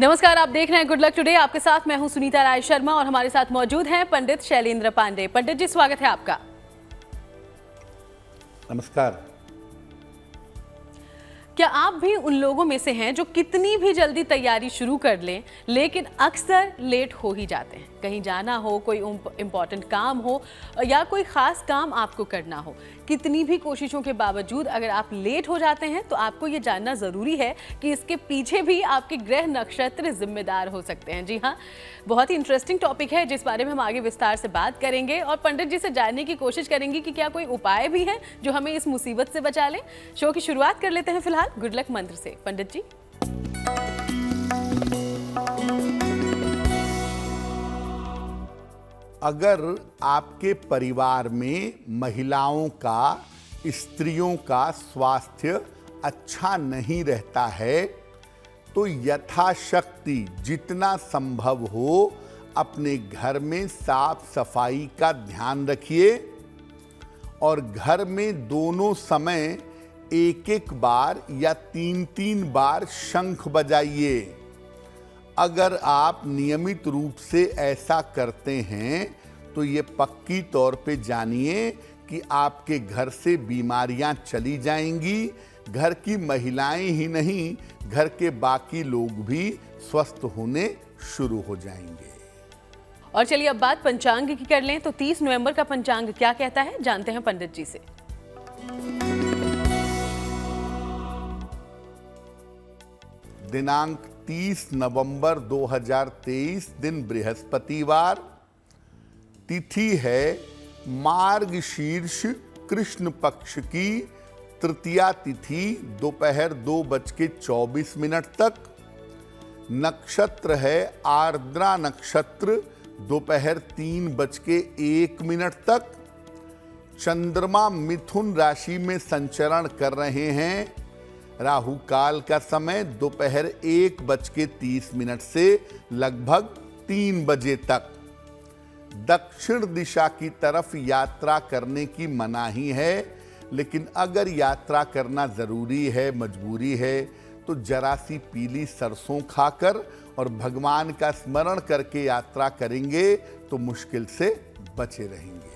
नमस्कार, आप देख रहे हैं गुड लक टुडे। आपके साथ मैं हूं सुनीता राय शर्मा और हमारे साथ मौजूद हैं पंडित शैलेंद्र पांडे। पंडित जी, स्वागत है आपका। नमस्कार। क्या आप भी उन लोगों में से हैं जो कितनी भी जल्दी तैयारी शुरू कर लें लेकिन अक्सर लेट हो ही जाते हैं? कहीं जाना हो, कोई इम्पोर्टेंट काम हो या कोई ख़ास काम आपको करना हो, कितनी भी कोशिशों के बावजूद अगर आप लेट हो जाते हैं तो आपको ये जानना ज़रूरी है कि इसके पीछे भी आपके ग्रह नक्षत्र जिम्मेदार हो सकते हैं। जी हाँ, बहुत ही इंटरेस्टिंग टॉपिक है जिस बारे में हम आगे विस्तार से बात करेंगे और पंडित जी से जानने की कोशिश करेंगे कि क्या कोई उपाय भी है जो हमें इस मुसीबत से बचा ले। शो की शुरुआत कर लेते हैं फिलहाल गुड लक मंत्र से। पंडित जी, अगर आपके परिवार में महिलाओं का, स्त्रियों का स्वास्थ्य अच्छा नहीं रहता है तो यथाशक्ति जितना संभव हो अपने घर में साफ सफाई का ध्यान रखिए और घर में दोनों समय एक एक बार या तीन तीन बार शंख बजाइए। अगर आप नियमित रूप से ऐसा करते हैं तो ये पक्की तौर पे जानिए कि आपके घर से बीमारियां चली जाएंगी। घर की महिलाएं ही नहीं, घर के बाकी लोग भी स्वस्थ होने शुरू हो जाएंगे। और चलिए अब बात पंचांग की कर लें तो 30 नवंबर का पंचांग क्या कहता है, जानते हैं पंडित जी से। दिनांक 30 नवंबर 2023, दिन बृहस्पतिवार, तिथि है मार्गशीर्ष कृष्ण पक्ष की तृतीया तिथि, दोपहर 2:24 तक। नक्षत्र है आर्द्रा नक्षत्र, दोपहर 3:01 तक। चंद्रमा मिथुन राशि में संचरण कर रहे हैं। राहु काल का समय दोपहर 1:30 से लगभग 3 बजे तक। दक्षिण दिशा की तरफ यात्रा करने की मनाही है, लेकिन अगर यात्रा करना जरूरी है, मजबूरी है, तो जरा सी पीली सरसों खाकर और भगवान का स्मरण करके यात्रा करेंगे तो मुश्किल से बचे रहेंगे।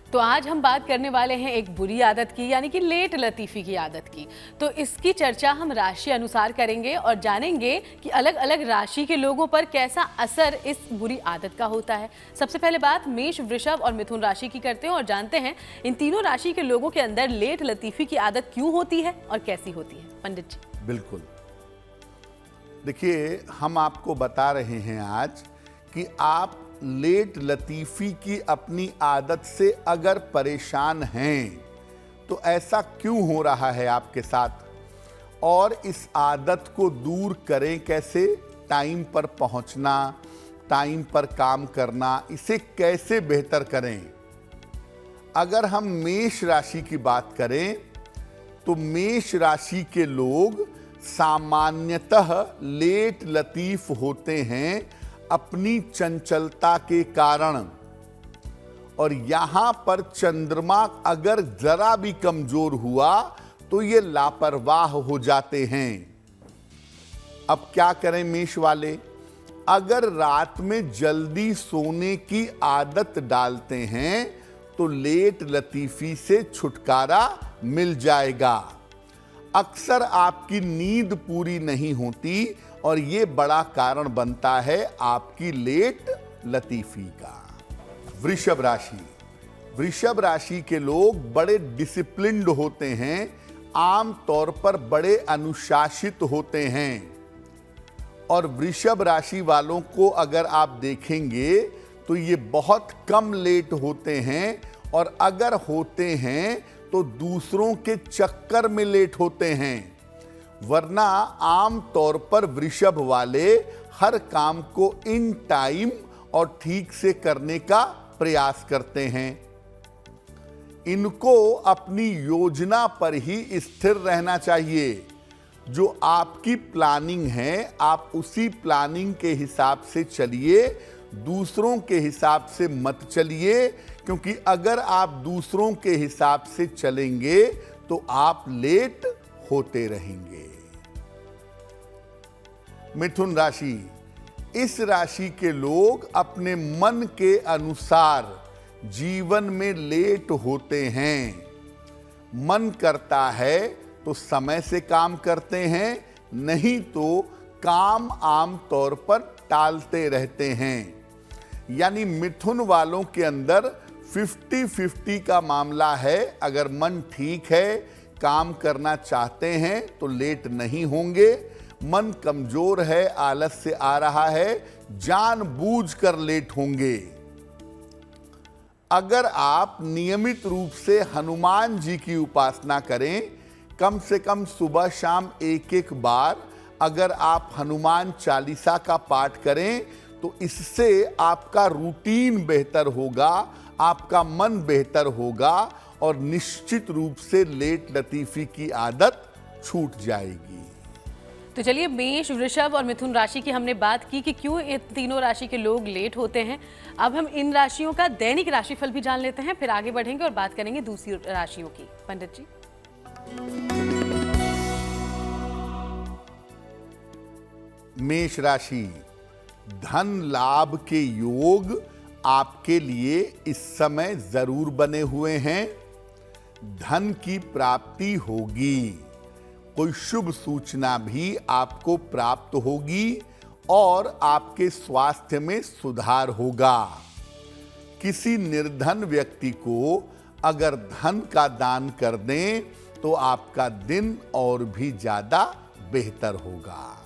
तो आज हम बात करने वाले हैं एक बुरी आदत की, यानी कि लेट लतीफ़ी की आदत की। तो इसकी चर्चा हम राशि अनुसार करेंगे और जानेंगे कि अलग अलग राशि के लोगों पर कैसा असर इस बुरी आदत का होता है। सबसे पहले बात मेष, वृषभ और मिथुन राशि की करते हैं और जानते हैं इन तीनों राशि के लोगों के अंदर लेट लतीफ़ी की आदत क्यों होती है और कैसी होती है। पंडित जी, बिल्कुल। देखिए, हम आपको बता रहे हैं आज कि आप लेट लतीफ़ी की अपनी आदत से अगर परेशान हैं तो ऐसा क्यों हो रहा है आपके साथ और इस आदत को दूर करें कैसे। टाइम पर पहुंचना, टाइम पर काम करना, इसे कैसे बेहतर करें। अगर हम मेष राशि की बात करें तो मेष राशि के लोग सामान्यतः लेट लतीफ़ होते हैं अपनी चंचलता के कारण। और यहां पर चंद्रमा अगर जरा भी कमजोर हुआ तो ये लापरवाह हो जाते हैं। अब क्या करें मेष वाले, अगर रात में जल्दी सोने की आदत डालते हैं तो लेट लतीफ़ी से छुटकारा मिल जाएगा। अक्सर आपकी नींद पूरी नहीं होती और ये बड़ा कारण बनता है आपकी लेट लतीफ़ी का। वृषभ राशि, वृषभ राशि के लोग बड़े डिसिप्लिन्ड होते हैं, आम तौर पर बड़े अनुशासित होते हैं। और वृषभ राशि वालों को अगर आप देखेंगे तो ये बहुत कम लेट होते हैं और अगर होते हैं तो दूसरों के चक्कर में लेट होते हैं। वरना आम तौर पर वृषभ वाले हर काम को इन टाइम और ठीक से करने का प्रयास करते हैं। इनको अपनी योजना पर ही स्थिर रहना चाहिए। जो आपकी प्लानिंग है आप उसी प्लानिंग के हिसाब से चलिए, दूसरों के हिसाब से मत चलिए, क्योंकि अगर आप दूसरों के हिसाब से चलेंगे तो आप लेट होते रहेंगे। मिथुन राशि, इस राशि के लोग अपने मन के अनुसार जीवन में लेट होते हैं। मन करता है तो समय से काम करते हैं, नहीं तो काम आम तौर पर टालते रहते हैं। यानी मिथुन वालों के अंदर 50-50 का मामला है। अगर मन ठीक है, काम करना चाहते हैं तो लेट नहीं होंगे। मन कमजोर है, आलस से आ रहा है, जानबूझकर लेट होंगे। अगर आप नियमित रूप से हनुमान जी की उपासना करें, कम से कम सुबह शाम एक बार अगर आप हनुमान चालीसा का पाठ करें तो इससे आपका रूटीन बेहतर होगा, आपका मन बेहतर होगा और निश्चित रूप से लेट लतीफी की आदत छूट जाएगी। तो चलिए, मेष, वृषभ और मिथुन राशि की हमने बात की कि क्यों ये तीनों राशि के लोग लेट होते हैं। अब हम इन राशियों का दैनिक राशिफल भी जान लेते हैं, फिर आगे बढ़ेंगे और बात करेंगे दूसरी राशियों की। पंडित जी। मेष राशि, धन लाभ के योग आपके लिए इस समय जरूर बने हुए हैं। धन की प्राप्ति होगी, कोई शुभ सूचना भी आपको प्राप्त होगी और आपके स्वास्थ्य में सुधार होगा। किसी निर्धन व्यक्ति को अगर धन का दान कर दें तो आपका दिन और भी ज्यादा बेहतर होगा।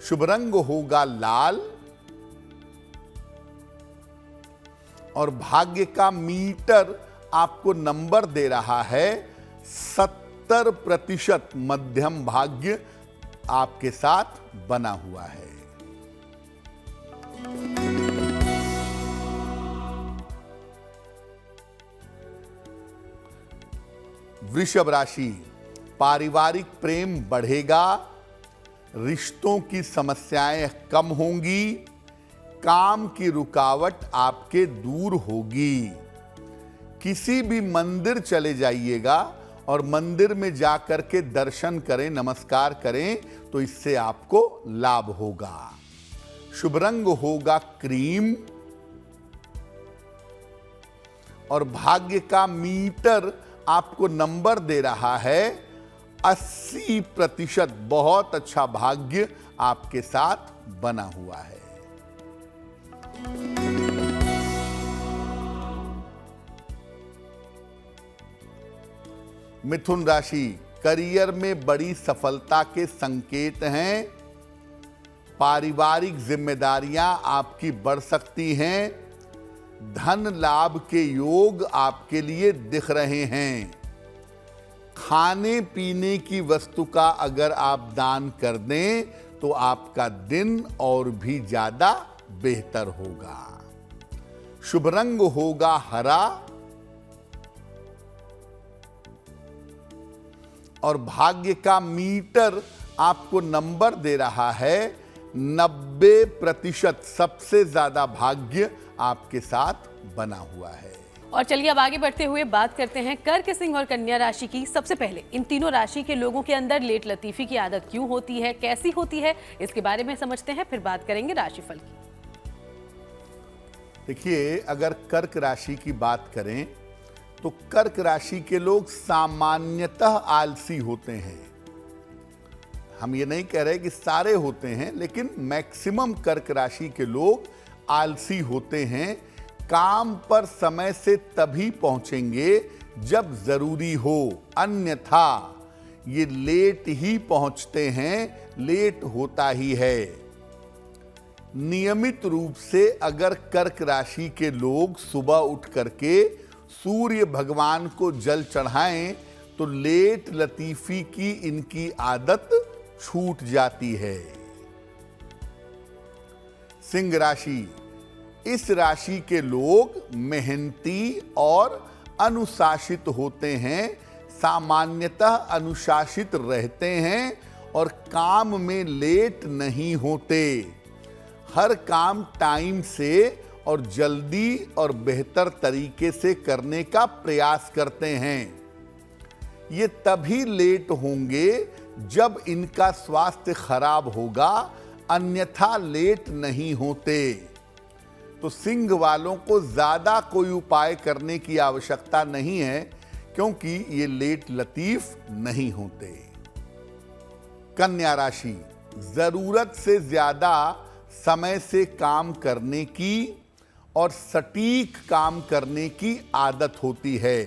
शुभ रंग होगा लाल और भाग्य का मीटर आपको नंबर दे रहा है 70% मध्यम भाग्य आपके साथ बना हुआ है। वृषभ राशि, पारिवारिक प्रेम बढ़ेगा, रिश्तों की समस्याएं कम होंगी, काम की रुकावट आपके दूर होगी। किसी भी मंदिर चले जाइएगा और मंदिर में जाकर के दर्शन करें, नमस्कार करें तो इससे आपको लाभ होगा। शुभ रंग होगा क्रीम और भाग्य का मीटर आपको नंबर दे रहा है 80%। बहुत अच्छा भाग्य आपके साथ बना हुआ है। मिथुन राशि, करियर में बड़ी सफलता के संकेत हैं। पारिवारिक जिम्मेदारियां आपकी बढ़ सकती हैं। धन लाभ के योग आपके लिए दिख रहे हैं। खाने पीने की वस्तु का अगर आप दान कर दें तो आपका दिन और भी ज्यादा बेहतर होगा। शुभ रंग होगा हरा और भाग्य का मीटर आपको नंबर दे रहा है 90%। सबसे ज्यादा भाग्य आपके साथ बना हुआ है। और चलिए अब आगे बढ़ते हुए बात करते हैं कर्क, सिंह और कन्या राशि की। सबसे पहले इन तीनों राशि के लोगों के अंदर लेट लतीफी की आदत क्यों होती है, कैसी होती है, इसके बारे में समझते हैं, फिर बात करेंगे राशिफल की। देखिए, अगर कर्क राशि की बात करें तो कर्क राशि के लोग सामान्यतः आलसी होते हैं। हम ये नहीं कह रहे कि सारे होते हैं, लेकिन मैक्सिमम कर्क राशि के लोग आलसी होते हैं। काम पर समय से तभी पहुंचेंगे जब जरूरी हो, अन्यथा ये लेट ही पहुंचते हैं, लेट होता ही है। नियमित रूप से अगर कर्क राशि के लोग सुबह उठ करके सूर्य भगवान को जल चढ़ाएं तो लेट लतीफी की इनकी आदत छूट जाती है। सिंह राशि, इस राशि के लोग मेहनती और अनुशासित होते हैं। सामान्यतः अनुशासित रहते हैं और काम में लेट नहीं होते। हर काम टाइम से और जल्दी और बेहतर तरीके से करने का प्रयास करते हैं। ये तभी लेट होंगे जब इनका स्वास्थ्य खराब होगा, अन्यथा लेट नहीं होते। तो सिंह वालों को ज्यादा कोई उपाय करने की आवश्यकता नहीं है, क्योंकि ये लेट लतीफ नहीं होते। कन्या राशि, जरूरत से ज्यादा समय से काम करने की और सटीक काम करने की आदत होती है।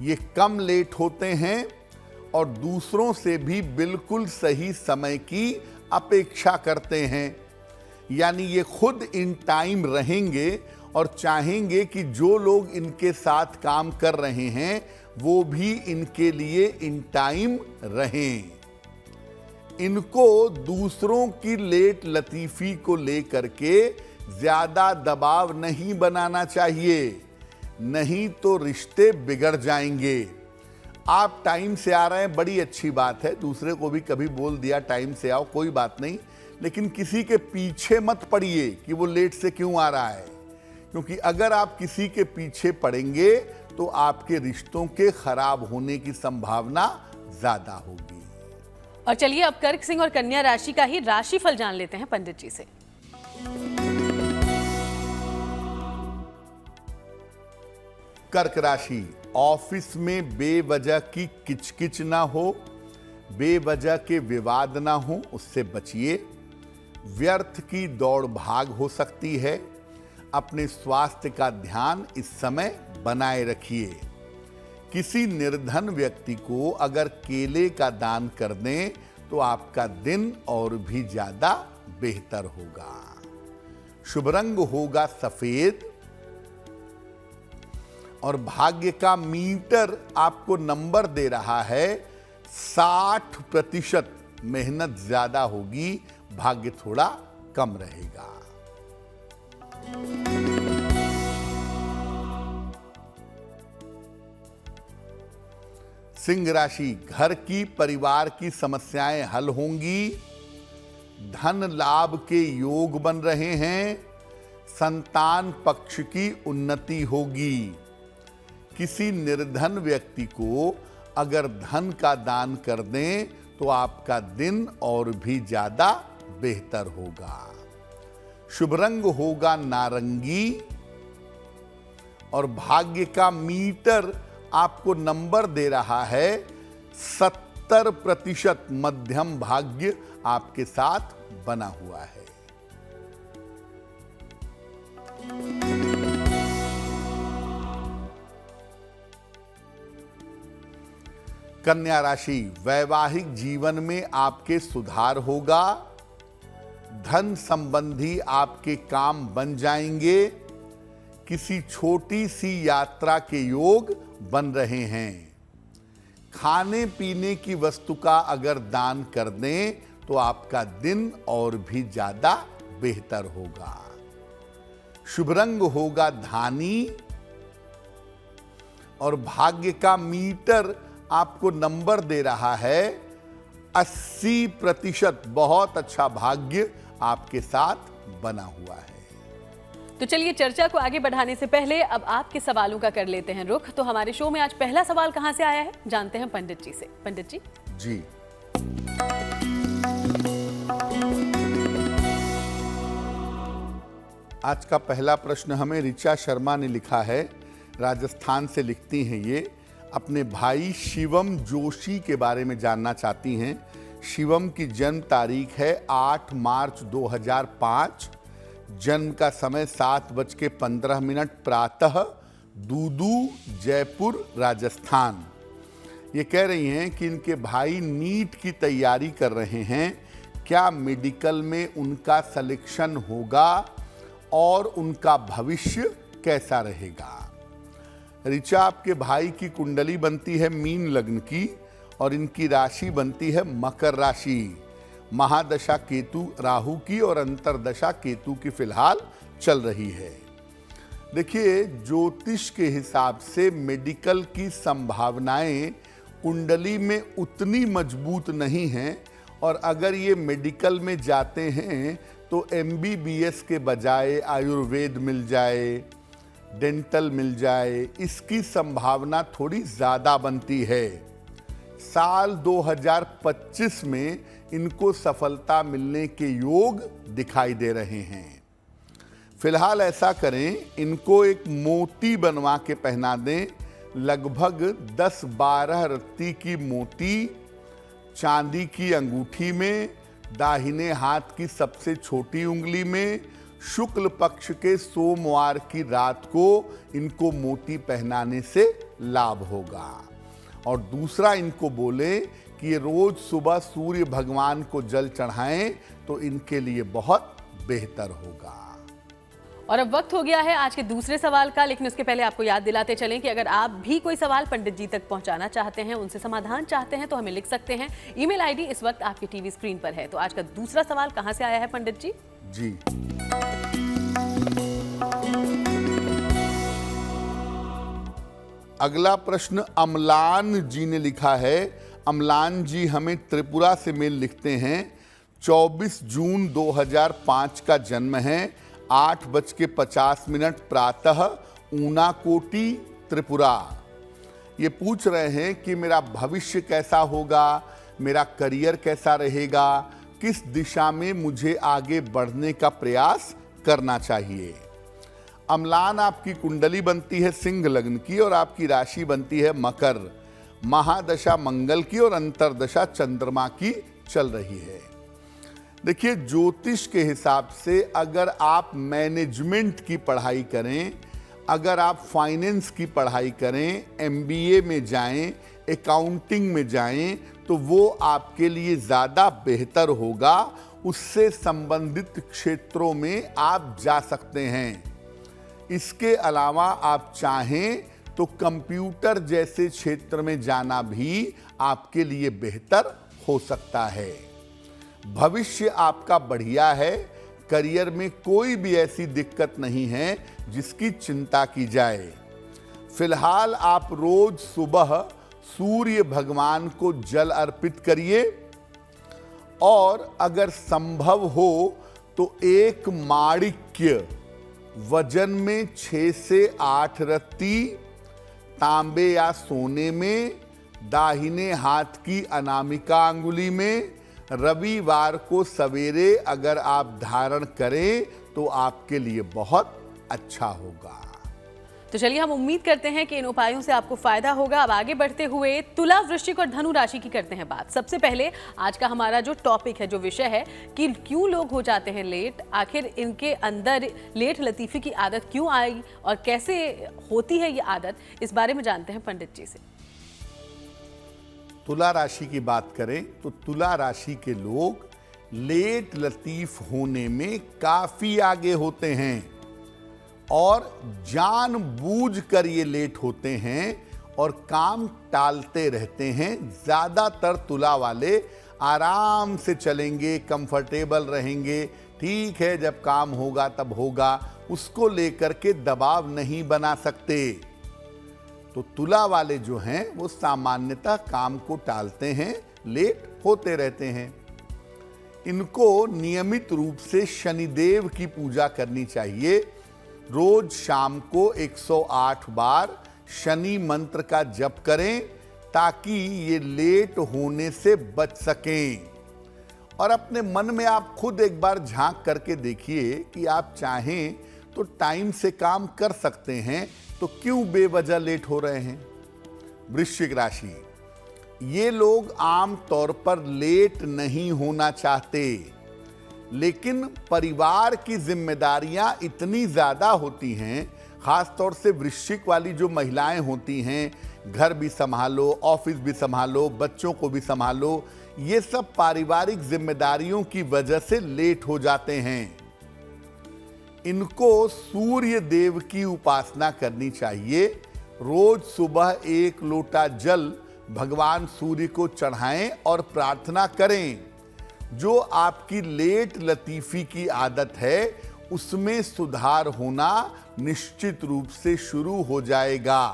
ये कम लेट होते हैं और दूसरों से भी बिल्कुल सही समय की अपेक्षा करते हैं। यानी ये खुद इन टाइम रहेंगे और चाहेंगे कि जो लोग इनके साथ काम कर रहे हैं वो भी इनके लिए इन टाइम रहें। इनको दूसरों की लेट लतीफी को लेकर के ज्यादा दबाव नहीं बनाना चाहिए, नहीं तो रिश्ते बिगड़ जाएंगे। आप टाइम से आ रहे हैं, बड़ी अच्छी बात है, दूसरे को भी कभी बोल दिया टाइम से आओ, कोई बात नहीं, लेकिन किसी के पीछे मत पड़िए कि वो लेट से क्यों आ रहा है, क्योंकि अगर आप किसी के पीछे पड़ेंगे तो आपके रिश्तों के खराब होने की संभावना ज्यादा होगी। और चलिए अब कर्क सिंह और कन्या राशि का ही राशिफल जान लेते हैं पंडित जी से। कर्क राशि, ऑफिस में बेवजह की किचकिच ना हो, बेवजह के विवाद ना हो, उससे बचिए। व्यर्थ की दौड़ भाग हो सकती है। अपने स्वास्थ्य का ध्यान इस समय बनाए रखिए। किसी निर्धन व्यक्ति को अगर केले का दान कर दें तो आपका दिन और भी ज्यादा बेहतर होगा। शुभ रंग होगा सफेद और भाग्य का मीटर आपको नंबर दे रहा है 60%। मेहनत ज्यादा होगी, भाग्य थोड़ा कम रहेगा। सिंह राशि, घर की परिवार की समस्याएं हल होंगी। धन लाभ के योग बन रहे हैं। संतान पक्ष की उन्नति होगी। किसी निर्धन व्यक्ति को अगर धन का दान कर दें तो आपका दिन और भी ज्यादा बेहतर होगा। शुभ रंग होगा नारंगी और भाग्य का मीटर आपको नंबर दे रहा है 70%। मध्यम भाग्य आपके साथ बना हुआ है। कन्या राशि, वैवाहिक जीवन में आपके सुधार होगा। धन संबंधी आपके काम बन जाएंगे। किसी छोटी सी यात्रा के योग बन रहे हैं। खाने पीने की वस्तु का अगर दान कर दें तो आपका दिन और भी ज्यादा बेहतर होगा। शुभ रंग होगा धानी और भाग्य का मीटर आपको नंबर दे रहा है 80%। बहुत अच्छा भाग्य आपके साथ बना हुआ है। तो चलिए चर्चा को आगे बढ़ाने से पहले अब आपके सवालों का कर लेते हैं रुख। तो हमारे शो में आज पहला सवाल कहां से आया है, जानते हैं पंडित जी से। पंडित जी। जी, आज का पहला प्रश्न हमें ऋचा शर्मा ने लिखा है। राजस्थान से लिखती हैं ये। अपने भाई शिवम जोशी के बारे में जानना चाहती हैं। शिवम की जन्म तारीख है 8 मार्च 2005। जन्म का समय 7:15 प्रातः, दूदू, जयपुर, राजस्थान। ये कह रही हैं कि इनके भाई नीट की तैयारी कर रहे हैं। क्या मेडिकल में उनका सिलेक्शन होगा और उनका भविष्य कैसा रहेगा? ऋचा, आपके भाई की कुंडली बनती है मीन लग्न की और इनकी राशि बनती है मकर राशि। महादशा केतु राहु की और अंतरदशा केतु की फिलहाल चल रही है। देखिए, ज्योतिष के हिसाब से मेडिकल की संभावनाएं कुंडली में उतनी मजबूत नहीं हैं और अगर ये मेडिकल में जाते हैं तो MBBS के बजाय आयुर्वेद मिल जाए, डेंटल मिल जाए, इसकी संभावना थोड़ी ज़्यादा बनती है। साल 2025 में इनको सफलता मिलने के योग दिखाई दे रहे हैं। फिलहाल ऐसा करें, इनको एक मोती बनवा के पहना दें। लगभग 10-12 रत्ती की मोती चांदी की अंगूठी में, दाहिने हाथ की सबसे छोटी उंगली में, शुक्ल पक्ष के सोमवार की रात को इनको मोती पहनाने से लाभ होगा। और दूसरा, इनको बोले कि ये रोज सुबह सूर्य भगवान को जल चढ़ाएं तो इनके लिए बहुत बेहतर होगा। और अब वक्त हो गया है आज के दूसरे सवाल का, लेकिन उसके पहले आपको याद दिलाते चलें कि अगर आप भी कोई सवाल पंडित जी तक पहुंचाना चाहते हैं, उनसे समाधान चाहते हैं, तो हमें लिख सकते हैं। ईमेल आईडी इस वक्त आपकी टीवी स्क्रीन पर है। तो आज का दूसरा सवाल कहां से आया है पंडित जी? जी, अगला प्रश्न अमलान जी ने लिखा है। अमलान जी हमें त्रिपुरा से मेल लिखते हैं। 24 जून 2005 का जन्म है। 8:50 प्रातः, ऊनाकोटी, त्रिपुरा। ये पूछ रहे हैं कि मेरा भविष्य कैसा होगा, मेरा करियर कैसा रहेगा, किस दिशा में मुझे आगे बढ़ने का प्रयास करना चाहिए। अम्लान, आपकी कुंडली बनती है सिंह लग्न की और आपकी राशि बनती है मकर। महादशा मंगल की और अंतरदशा चंद्रमा की चल रही है। देखिए, ज्योतिष के हिसाब से अगर आप मैनेजमेंट की पढ़ाई करें, अगर आप फाइनेंस की पढ़ाई करें, एमबीए में जाएं, अकाउंटिंग में जाएं, तो वो आपके लिए ज़्यादा बेहतर होगा। उससे संबंधित क्षेत्रों में आप जा सकते हैं। इसके अलावा आप चाहें तो कंप्यूटर जैसे क्षेत्र में जाना भी आपके लिए बेहतर हो सकता है। भविष्य आपका बढ़िया है। करियर में कोई भी ऐसी दिक्कत नहीं है जिसकी चिंता की जाए। फिलहाल आप रोज सुबह सूर्य भगवान को जल अर्पित करिए और अगर संभव हो तो एक माणिक्य वजन में 6 से 8 रत्ती तांबे या सोने में, दाहिने हाथ की अनामिका अंगुली में, रविवार को सवेरे अगर आप धारण करें तो आपके लिए बहुत अच्छा होगा। तो चलिए, हम उम्मीद करते हैं कि इन उपायों से आपको फायदा होगा। अब आगे बढ़ते हुए तुला, वृश्चिक और धनु राशि की करते हैं बात। सबसे पहले आज का हमारा जो टॉपिक है, जो विषय है कि क्यों लोग हो जाते हैं लेट, आखिर इनके अंदर लेट लतीफी की आदत क्यों आई और कैसे होती है ये आदत, इस बारे में जानते हैं पंडित जी से। तुला राशि की बात करें तो तुला राशि के लोग लेट लतीफ होने में काफी आगे होते हैं और जानबूझकर ये लेट होते हैं और काम टालते रहते हैं। ज्यादातर तुला वाले आराम से चलेंगे, कंफर्टेबल रहेंगे, ठीक है जब काम होगा तब होगा, उसको लेकर के दबाव नहीं बना सकते। तो तुला वाले जो हैं वो सामान्यतः काम को टालते हैं, लेट होते रहते हैं। इनको नियमित रूप से शनिदेव की पूजा करनी चाहिए। रोज शाम को 108 बार शनि मंत्र का जप करें ताकि ये लेट होने से बच सकें। और अपने मन में आप खुद एक बार झांक करके देखिए कि आप चाहें तो टाइम से काम कर सकते हैं, तो क्यों बेवजह लेट हो रहे हैं। वृश्चिक राशि, ये लोग आम तौर पर लेट नहीं होना चाहते, लेकिन परिवार की जिम्मेदारियां इतनी ज्यादा होती हैं, खास तौर से वृश्चिक वाली जो महिलाएं होती हैं, घर भी संभालो, ऑफिस भी संभालो, बच्चों को भी संभालो, ये सब पारिवारिक जिम्मेदारियों की वजह से लेट हो जाते हैं। इनको सूर्य देव की उपासना करनी चाहिए। रोज सुबह 1 लोटा जल भगवान सूर्य को चढ़ाएं और प्रार्थना करें। जो आपकी लेट लतीफी की आदत है उसमें सुधार होना निश्चित रूप से शुरू हो जाएगा।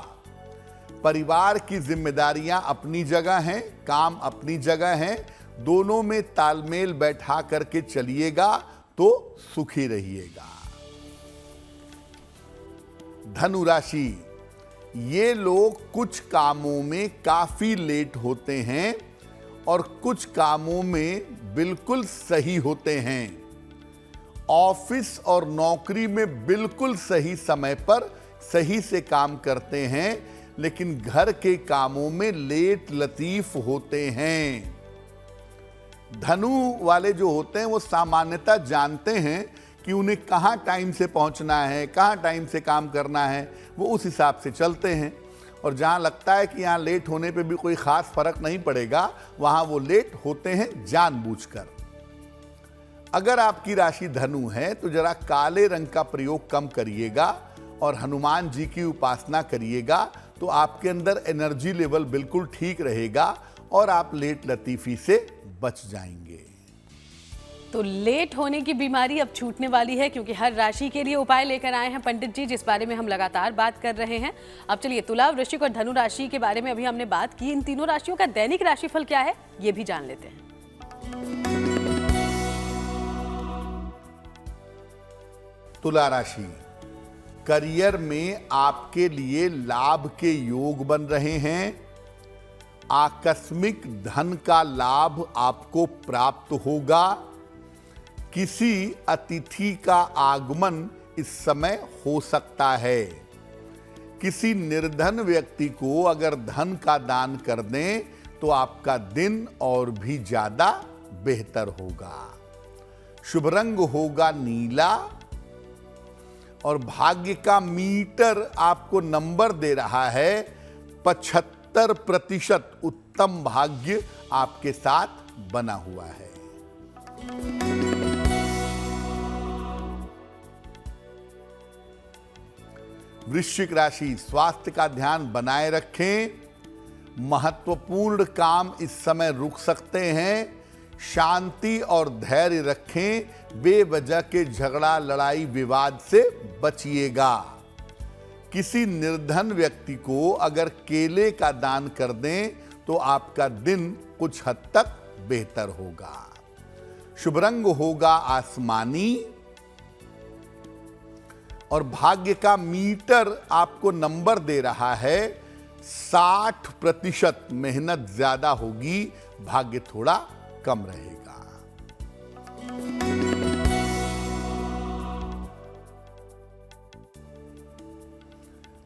परिवार की जिम्मेदारियां अपनी जगह हैं, काम अपनी जगह हैं, दोनों में तालमेल बैठा करके चलिएगा तो सुखी रहिएगा। धनु राशि, ये लोग कुछ कामों में काफी लेट होते हैं और कुछ कामों में बिल्कुल सही होते हैं। ऑफिस और नौकरी में बिल्कुल सही समय पर सही से काम करते हैं, लेकिन घर के कामों में लेट लतीफ होते हैं। धनु वाले जो होते हैं वो सामान्यतः जानते हैं कि उन्हें कहाँ टाइम से पहुंचना है, कहाँ टाइम से काम करना है, वो उस हिसाब से चलते हैं। और जहाँ लगता है कि यहाँ लेट होने पे भी कोई ख़ास फर्क नहीं पड़ेगा, वहाँ वो लेट होते हैं जानबूझकर। अगर आपकी राशि धनु है तो जरा काले रंग का प्रयोग कम करिएगा और हनुमान जी की उपासना करिएगा, तो आपके अंदर एनर्जी लेवल बिल्कुल ठीक रहेगा और आप लेट लतीफ़ी से बच जाएंगे। तो लेट होने की बीमारी अब छूटने वाली है, क्योंकि हर राशि के लिए उपाय लेकर आए हैं पंडित जी, जिस बारे में हम लगातार बात कर रहे हैं। अब चलिए, तुला, वृश्चिक और धनु राशि के बारे में अभी हमने बात की। इन तीनों राशियों का दैनिक राशिफल क्या है, ये भी जान लेते हैं। तुला राशि, करियर में आपके लिए लाभ के योग बन रहे हैं। आकस्मिक धन का लाभ आपको प्राप्त होगा। किसी अतिथि का आगमन इस समय हो सकता है। किसी निर्धन व्यक्ति को अगर धन का दान कर दें तो आपका दिन और भी ज्यादा बेहतर होगा। शुभ रंग होगा नीला और भाग्य का मीटर आपको नंबर दे रहा है 75% उत्तम भाग्य आपके साथ बना हुआ है। वृश्चिक राशि, स्वास्थ्य का ध्यान बनाए रखें। महत्वपूर्ण काम इस समय रुक सकते हैं। शांति और धैर्य रखें। बेवजह के झगड़ा लड़ाई विवाद से बचिएगा। किसी निर्धन व्यक्ति को अगर केले का दान कर दें तो आपका दिन कुछ हद तक बेहतर होगा। शुभ रंग होगा आसमानी और भाग्य का मीटर आपको नंबर दे रहा है 60%। मेहनत ज्यादा होगी, भाग्य थोड़ा कम रहेगा।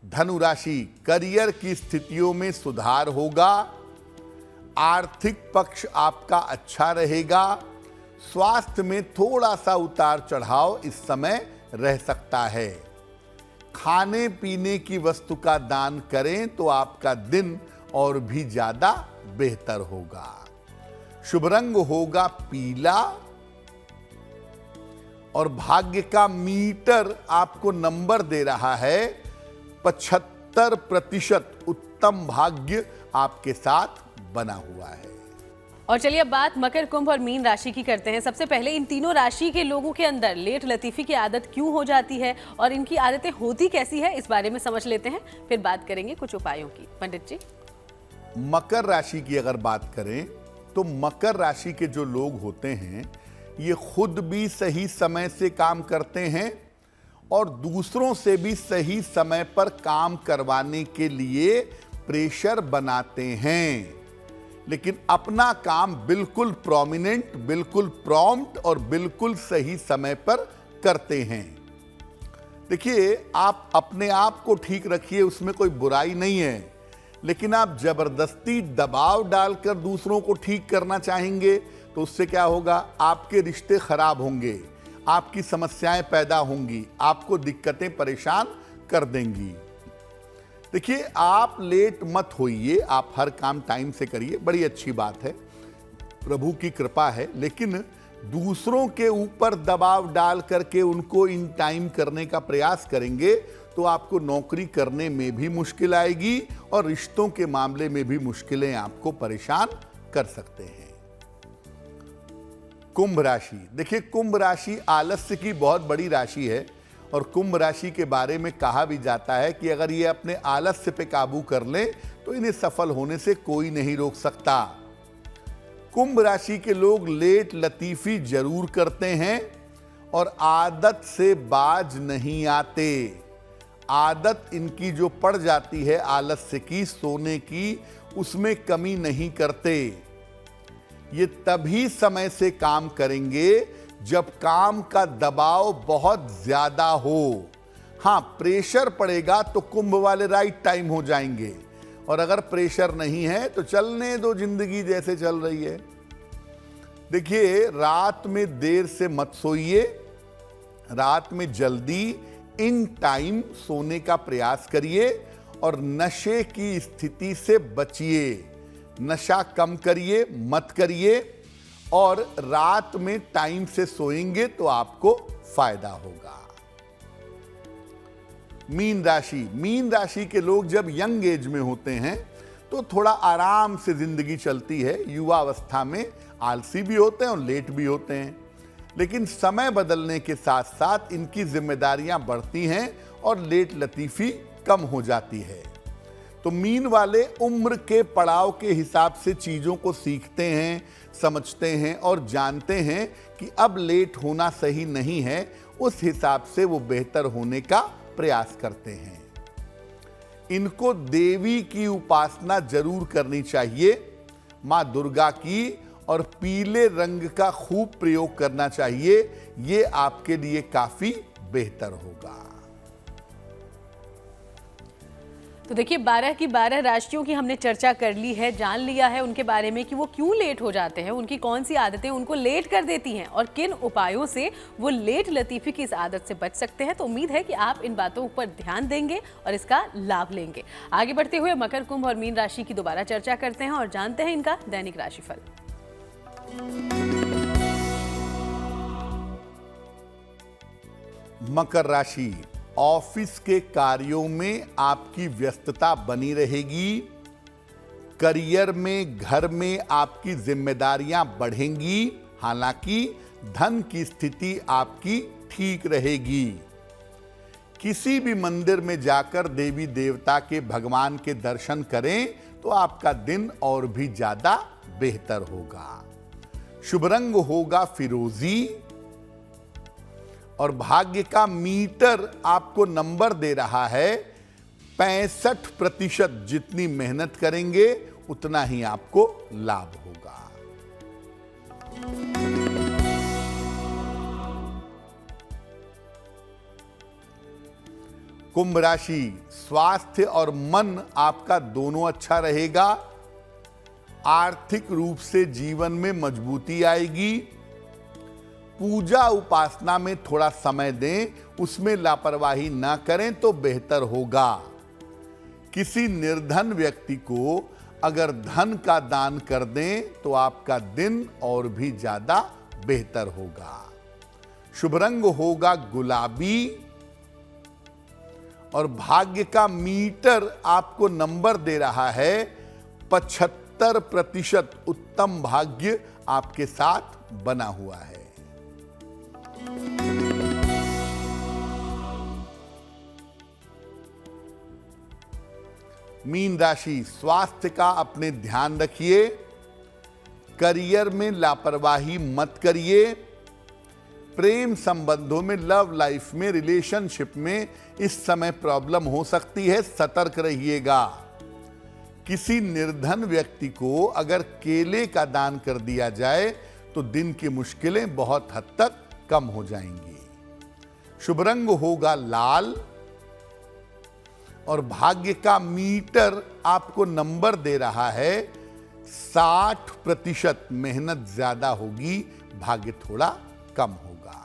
धनु राशि, करियर की स्थितियों में सुधार होगा। आर्थिक पक्ष आपका अच्छा रहेगा। स्वास्थ्य में थोड़ा सा उतार चढ़ाव इस समय रह सकता है। खाने पीने की वस्तु का दान करें तो आपका दिन और भी ज्यादा बेहतर होगा। शुभ रंग होगा पीला और भाग्य का मीटर आपको नंबर दे रहा है 75%। उत्तम भाग्य आपके साथ बना हुआ है। और चलिए, अब बात मकर, कुंभ और मीन राशि की करते हैं। सबसे पहले, इन तीनों राशि के लोगों के अंदर लेट लतीफी की आदत क्यों हो जाती है और इनकी आदतें होती कैसी है, इस बारे में समझ लेते हैं, फिर बात करेंगे कुछ उपायों की। पंडित जी, मकर राशि की अगर बात करें तो मकर राशि के जो लोग होते हैं ये खुद भी सही समय से काम करते हैं और दूसरों से भी सही समय पर काम करवाने के लिए प्रेशर बनाते हैं, लेकिन अपना काम बिल्कुल प्रोमिनेंट, बिल्कुल प्रॉम्प्ट और बिल्कुल सही समय पर करते हैं। देखिए, आप अपने आप को ठीक रखिए, उसमें कोई बुराई नहीं है, लेकिन आप जबरदस्ती दबाव डालकर दूसरों को ठीक करना चाहेंगे तो उससे क्या होगा? आपके रिश्ते खराब होंगे, आपकी समस्याएं पैदा होंगी, आपको दिक्कतें परेशान कर देंगी। देखिए, आप लेट मत होइए, आप हर काम टाइम से करिए, बड़ी अच्छी बात है, प्रभु की कृपा है, लेकिन दूसरों के ऊपर दबाव डाल करके उनको इन टाइम करने का प्रयास करेंगे तो आपको नौकरी करने में भी मुश्किल आएगी और रिश्तों के मामले में भी मुश्किलें आपको परेशान कर सकते हैं। कुंभ राशि, देखिए, कुंभ राशि आलस्य की बहुत बड़ी राशि है और कुंभ राशि के बारे में कहा भी जाता है कि अगर ये अपने आलस्य पे काबू कर लें तो इन्हें सफल होने से कोई नहीं रोक सकता। कुंभ राशि के लोग लेट लतीफी जरूर करते हैं और आदत से बाज नहीं आते। आदत इनकी जो पड़ जाती है आलस्य की, सोने की, उसमें कमी नहीं करते। ये तभी समय से काम करेंगे जब काम का दबाव बहुत ज्यादा हो। हां, प्रेशर पड़ेगा तो कुंभ वाले राइट टाइम हो जाएंगे, और अगर प्रेशर नहीं है तो चलने दो जिंदगी जैसे चल रही है। देखिए, रात में देर से मत सोइए, रात में जल्दी इन टाइम सोने का प्रयास करिए और नशे की स्थिति से बचिए। नशा कम करिए, मत करिए, और रात में टाइम से सोएंगे तो आपको फायदा होगा। मीन राशि के लोग जब यंग एज में होते हैं तो थोड़ा आराम से जिंदगी चलती है। युवा अवस्था में आलसी भी होते हैं और लेट भी होते हैं, लेकिन समय बदलने के साथ साथ इनकी जिम्मेदारियां बढ़ती हैं और लेट लतीफी कम हो जाती है। तो मीन वाले उम्र के पड़ाव के हिसाब से चीजों को सीखते हैं, समझते हैं और जानते हैं कि अब लेट होना सही नहीं है। उस हिसाब से वो बेहतर होने का प्रयास करते हैं। इनको देवी की उपासना जरूर करनी चाहिए, मां दुर्गा की, और पीले रंग का खूब प्रयोग करना चाहिए। ये आपके लिए काफी बेहतर होगा। तो देखिए, 12 की 12 राशियों की हमने चर्चा कर ली है, जान लिया है उनके बारे में कि वो क्यों लेट हो जाते हैं, उनकी कौन सी आदतें उनको लेट कर देती हैं और किन उपायों से वो लेट लतीफी की इस आदत से बच सकते हैं। तो उम्मीद है कि आप इन बातों पर ध्यान देंगे और इसका लाभ लेंगे। आगे बढ़ते हुए मकर, कुंभ और मीन राशि की दोबारा चर्चा करते हैं और जानते हैं इनका दैनिक राशिफल। मकर राशि, ऑफिस के कार्यों में आपकी व्यस्तता बनी रहेगी। करियर में, घर में आपकी जिम्मेदारियां बढ़ेंगी। हालांकि धन की स्थिति आपकी ठीक रहेगी। किसी भी मंदिर में जाकर देवी देवता के, भगवान के दर्शन करें तो आपका दिन और भी ज्यादा बेहतर होगा। शुभ रंग होगा फिरोजी, और भाग्य का मीटर आपको नंबर दे रहा है 65%। जितनी मेहनत करेंगे उतना ही आपको लाभ होगा। कुंभ राशि, स्वास्थ्य और मन आपका दोनों अच्छा रहेगा। आर्थिक रूप से जीवन में मजबूती आएगी। पूजा उपासना में थोड़ा समय दें, उसमें लापरवाही ना करें तो बेहतर होगा। किसी निर्धन व्यक्ति को अगर धन का दान कर दें तो आपका दिन और भी ज्यादा बेहतर होगा। शुभ रंग होगा गुलाबी, और भाग्य का मीटर आपको नंबर दे रहा है 75%। उत्तम भाग्य आपके साथ बना हुआ है। मीन राशि, स्वास्थ्य का अपने ध्यान रखिए। करियर में लापरवाही मत करिए। प्रेम संबंधों में, लव लाइफ में, रिलेशनशिप में इस समय प्रॉब्लम हो सकती है, सतर्क रहिएगा। किसी निर्धन व्यक्ति को अगर केले का दान कर दिया जाए तो दिन की मुश्किलें बहुत हद तक कम हो जाएंगी। शुभ रंग होगा लाल, और भाग्य का मीटर आपको नंबर दे रहा है 60%। मेहनत ज्यादा होगी, भाग्य थोड़ा कम होगा।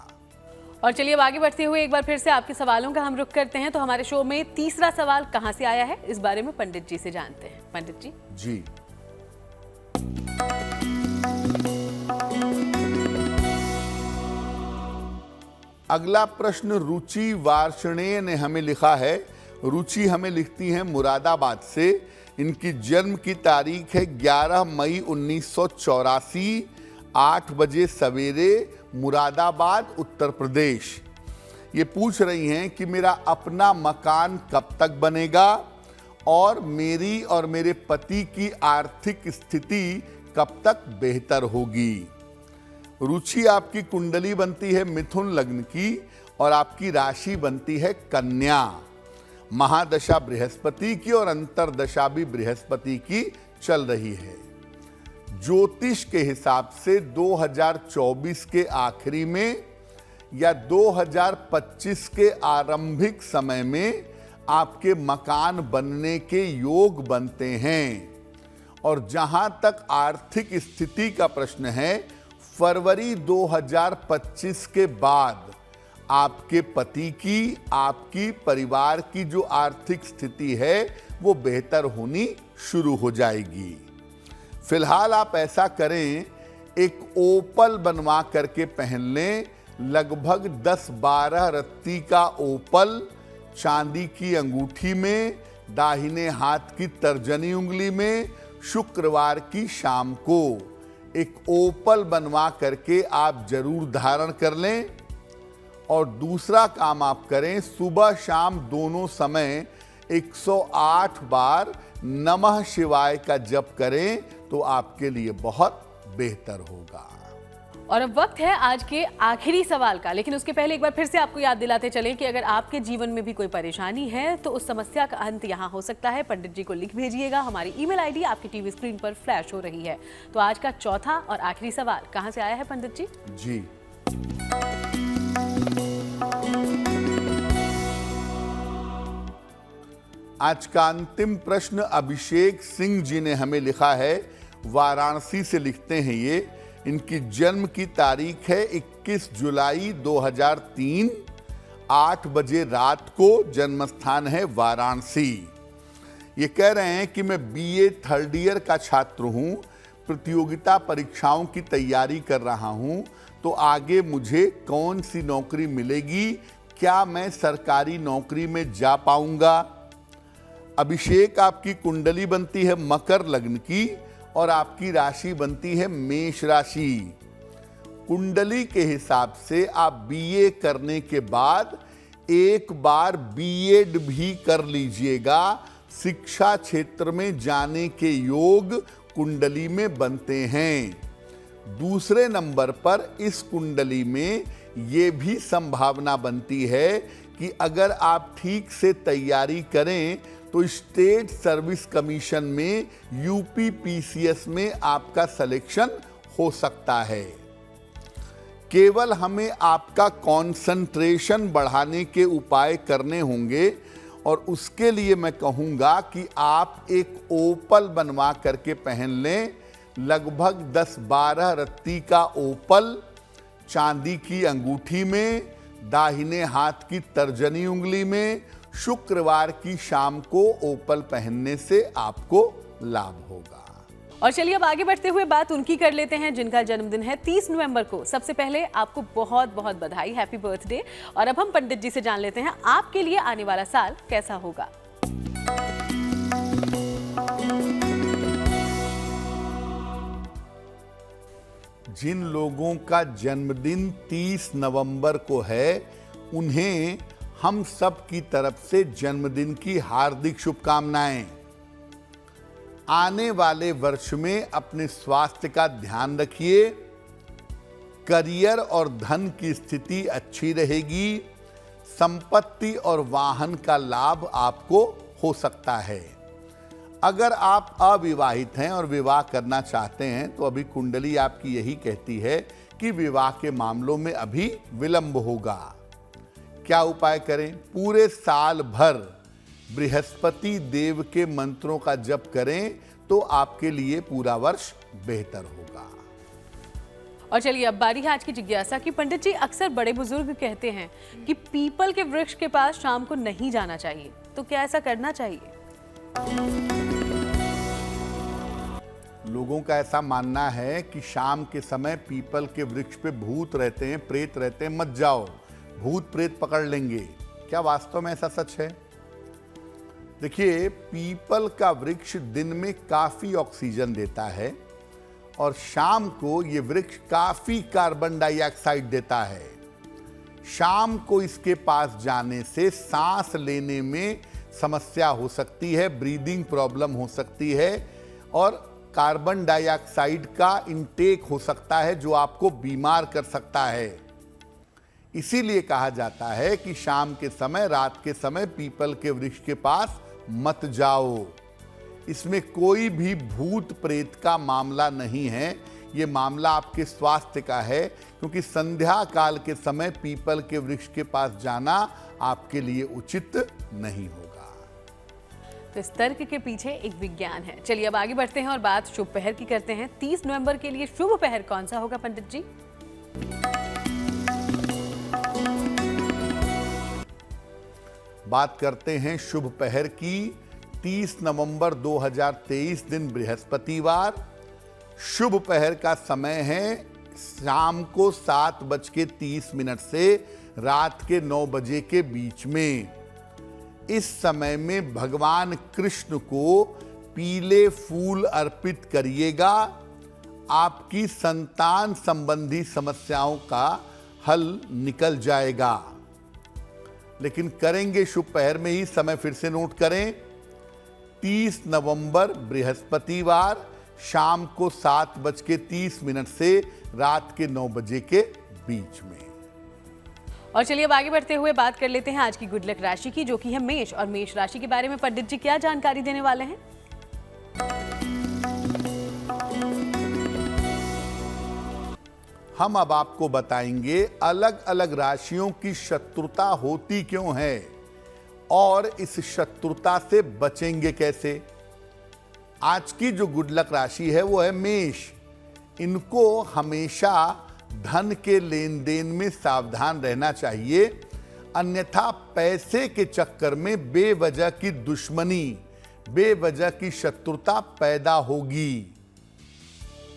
और चलिए अब आगे बढ़ते हुए एक बार फिर से आपके सवालों का हम रुख करते हैं। तो हमारे शो में तीसरा सवाल कहां से आया है, इस बारे में पंडित जी से जानते हैं। पंडित जी। जी, अगला प्रश्न रुचि वार्षणेय ने हमें लिखा है। रुचि हमें लिखती हैं मुरादाबाद से। इनकी जन्म की तारीख है 11 मई 1984, 8 बजे सवेरे, मुरादाबाद, उत्तर प्रदेश। ये पूछ रही हैं कि मेरा अपना मकान कब तक बनेगा और मेरी और मेरे पति की आर्थिक स्थिति कब तक बेहतर होगी। रुचि, आपकी कुंडली बनती है मिथुन लग्न की और आपकी राशि बनती है कन्या। महादशा बृहस्पति की और अंतरदशा भी बृहस्पति की चल रही है। ज्योतिष के हिसाब से 2024 के आखिरी में या 2025 के आरंभिक समय में आपके मकान बनने के योग बनते हैं। और जहां तक आर्थिक स्थिति का प्रश्न है, फरवरी 2025 के बाद आपके पति की, आपकी परिवार की जो आर्थिक स्थिति है वो बेहतर होनी शुरू हो जाएगी। फिलहाल आप ऐसा करें, एक ओपल बनवा करके पहन लें। लगभग 10-12 रत्ती का ओपल चांदी की अंगूठी में, दाहिने हाथ की तर्जनी उंगली में, शुक्रवार की शाम को एक ओपल बनवा करके आप जरूर धारण कर लें। और दूसरा काम आप करें, सुबह शाम दोनों समय 108 बार नमः शिवाय का जप करें तो आपके लिए बहुत बेहतर होगा। और अब वक्त है आज के आखिरी सवाल का, लेकिन उसके पहले एक बार फिर से आपको याद दिलाते चलें कि अगर आपके जीवन में भी कोई परेशानी है तो उस समस्या का अंत यहाँ हो सकता है। पंडित जी को लिख भेजिएगा। हमारी ईमेल आईडी आपकी टीवी स्क्रीन पर फ्लैश हो रही है। तो आज का चौथा और आखिरी सवाल कहाँ से आया है पंडित जी? जी, आज का अंतिम प्रश्न अभिषेक सिंह जी ने हमें लिखा है। वाराणसी से लिखते हैं ये। इनकी जन्म की तारीख है 21 जुलाई 2003, 8 बजे रात को। जन्म स्थान है वाराणसी। ये कह रहे हैं कि मैं बीए थर्ड ईयर का छात्र हूँ, प्रतियोगिता परीक्षाओं की तैयारी कर रहा हूँ, तो आगे मुझे कौन सी नौकरी मिलेगी? क्या मैं सरकारी नौकरी में जा पाऊंगा? अभिषेक, आपकी कुंडली बनती है मकर लग्न की और आपकी राशि बनती है मेष राशि। कुंडली के हिसाब से आप बीए करने के बाद एक बार बीएड भी कर लीजिएगा। शिक्षा क्षेत्र में जाने के योग कुंडली में बनते हैं। दूसरे नंबर पर इस कुंडली में ये भी संभावना बनती है कि अगर आप ठीक से तैयारी करें तो स्टेट सर्विस कमीशन में यूपीपीसीएस में आपका सिलेक्शन हो सकता है। केवल हमें आपका कंसंट्रेशन बढ़ाने के उपाय करने होंगे और उसके लिए मैं कहूँगा कि आप एक ओपल बनवा करके पहन लें। लगभग 10-12 रत्ती का ओपल चांदी की अंगूठी में, दाहिने हाथ की तर्जनी उंगली में, शुक्रवार की शाम को ओपल पहनने से आपको लाभ होगा। और चलिए अब आगे बढ़ते हुए बात उनकी कर लेते हैं जिनका जन्मदिन है 30 नवंबर को। सबसे पहले आपको बहुत बहुत बधाई, हैप्पी बर्थडे। और अब हम पंडित जी से जान लेते हैं आपके लिए आने वाला साल कैसा होगा। जिन लोगों का जन्मदिन 30 नवंबर को है, उन्हें हम सब की तरफ से जन्मदिन की हार्दिक शुभकामनाएं। आने वाले वर्ष में अपने स्वास्थ्य का ध्यान रखिए। करियर और धन की स्थिति अच्छी रहेगी। संपत्ति और वाहन का लाभ आपको हो सकता है। अगर आप अविवाहित हैं और विवाह करना चाहते हैं तो अभी कुंडली आपकी यही कहती है कि विवाह के मामलों में अभी विलंब होगा। क्या उपाय करें? पूरे साल भर बृहस्पति देव के मंत्रों का जप करें तो आपके लिए पूरा वर्ष बेहतर होगा। और चलिए अब बारी है आज की जिज्ञासा की। पंडित जी, अक्सर बड़े बुजुर्ग कहते हैं कि पीपल के वृक्ष के पास शाम को नहीं जाना चाहिए, तो क्या ऐसा करना चाहिए? लोगों का ऐसा मानना है कि शाम के समय पीपल के वृक्ष पे भूत रहते हैं, प्रेत रहते हैं, मत जाओ, भूत प्रेत पकड़ लेंगे। क्या वास्तव में ऐसा सच है? देखिए, पीपल का वृक्ष दिन में काफी ऑक्सीजन देता है और शाम को ये वृक्ष काफी कार्बन डाइऑक्साइड देता है। शाम को इसके पास जाने से सांस लेने में समस्या हो सकती है, ब्रीदिंग प्रॉब्लम हो सकती है और कार्बन डाइऑक्साइड का इंटेक हो सकता है जो आपको बीमार कर सकता है। इसीलिए कहा जाता है कि शाम के समय, रात के समय पीपल के वृक्ष के पास मत जाओ। इसमें कोई भी भूत प्रेत का मामला नहीं है, ये मामला आपके स्वास्थ्य का है, क्योंकि संध्या काल के समय पीपल के वृक्ष के पास जाना आपके लिए उचित नहीं होगा। तो इस तर्क के पीछे एक विज्ञान है। चलिए अब आगे बढ़ते हैं और बात शुभ पहर की करते हैं। 30 नवंबर के लिए शुभ पहर कौन सा होगा पंडित जी? बात करते हैं शुभ पहर की। 30 नवंबर 2023 दिन बृहस्पतिवार। शुभ पहर का समय है शाम को 7:30 से रात के 9 बजे के बीच में। इस समय में भगवान कृष्ण को पीले फूल अर्पित करिएगा। आपकी संतान संबंधी समस्याओं का हल निकल जाएगा। लेकिन करेंगे शुभ पहर में ही, समय फिर से नोट करें। 30 नवंबर बृहस्पतिवार शाम को 7:30 से रात के 9 बजे के बीच में। और चलिए अब आगे बढ़ते हुए बात कर लेते हैं आज की गुड लक राशि की, जो कि है मेष। और मेष राशि के बारे में पंडित जी क्या जानकारी देने वाले हैं? हम अब आपको बताएंगे अलग अलग राशियों की शत्रुता होती क्यों है और इस शत्रुता से बचेंगे कैसे। आज की जो गुड लक राशि है वो है मेष। इनको हमेशा धन के लेन देन में सावधान रहना चाहिए, अन्यथा पैसे के चक्कर में बेवजह की दुश्मनी, बेवजह की शत्रुता पैदा होगी।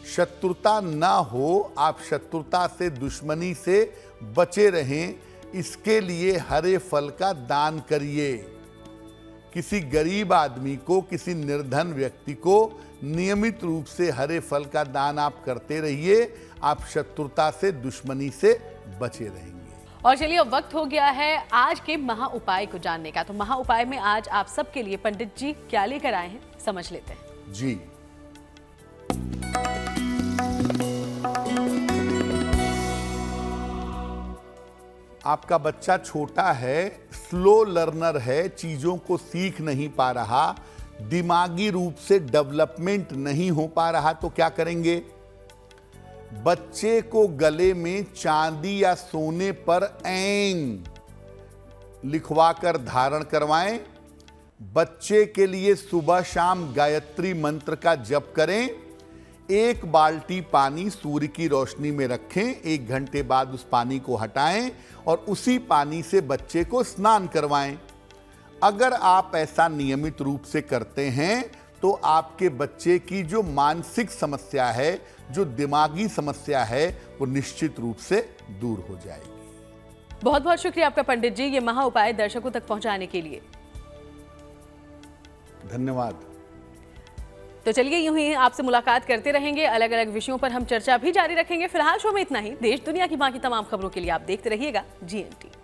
शत्रुता ना हो, आप शत्रुता से, दुश्मनी से बचे रहें, इसके लिए हरे फल का दान करिए। किसी गरीब आदमी को, किसी निर्धन व्यक्ति को नियमित रूप से हरे फल का दान आप करते रहिए। आप शत्रुता से, दुश्मनी से बचे रहेंगे। और चलिए अब वक्त हो गया है आज के महा उपाय को जानने का। तो महा उपाय में आज आप सबके लिए पंडित जी क्या लेकर आए हैं, समझ लेते हैं। जी, आपका बच्चा छोटा है, स्लो लर्नर है, चीजों को सीख नहीं पा रहा, दिमागी रूप से डेवलपमेंट नहीं हो पा रहा, तो क्या करेंगे? बच्चे को गले में चांदी या सोने पर ऐंग लिखवाकर धारण करवाएं। बच्चे के लिए सुबह शाम गायत्री मंत्र का जप करें। 1 बाल्टी पानी सूर्य की रोशनी में रखें, 1 घंटे बाद उस पानी को हटाएं और उसी पानी से बच्चे को स्नान करवाएं। अगर आप ऐसा नियमित रूप से करते हैं तो आपके बच्चे की जो मानसिक समस्या है, जो दिमागी समस्या है, वो निश्चित रूप से दूर हो जाएगी। बहुत बहुत शुक्रिया आपका पंडित जी, ये महा उपाय दर्शकों तक पहुंचाने के लिए। धन्यवाद। तो चलिए यूं ही आपसे मुलाकात करते रहेंगे, अलग अलग विषयों पर हम चर्चा भी जारी रखेंगे। फिलहाल शो में इतना ही। देश दुनिया की बाकी तमाम खबरों के लिए आप देखते रहिएगा GNT।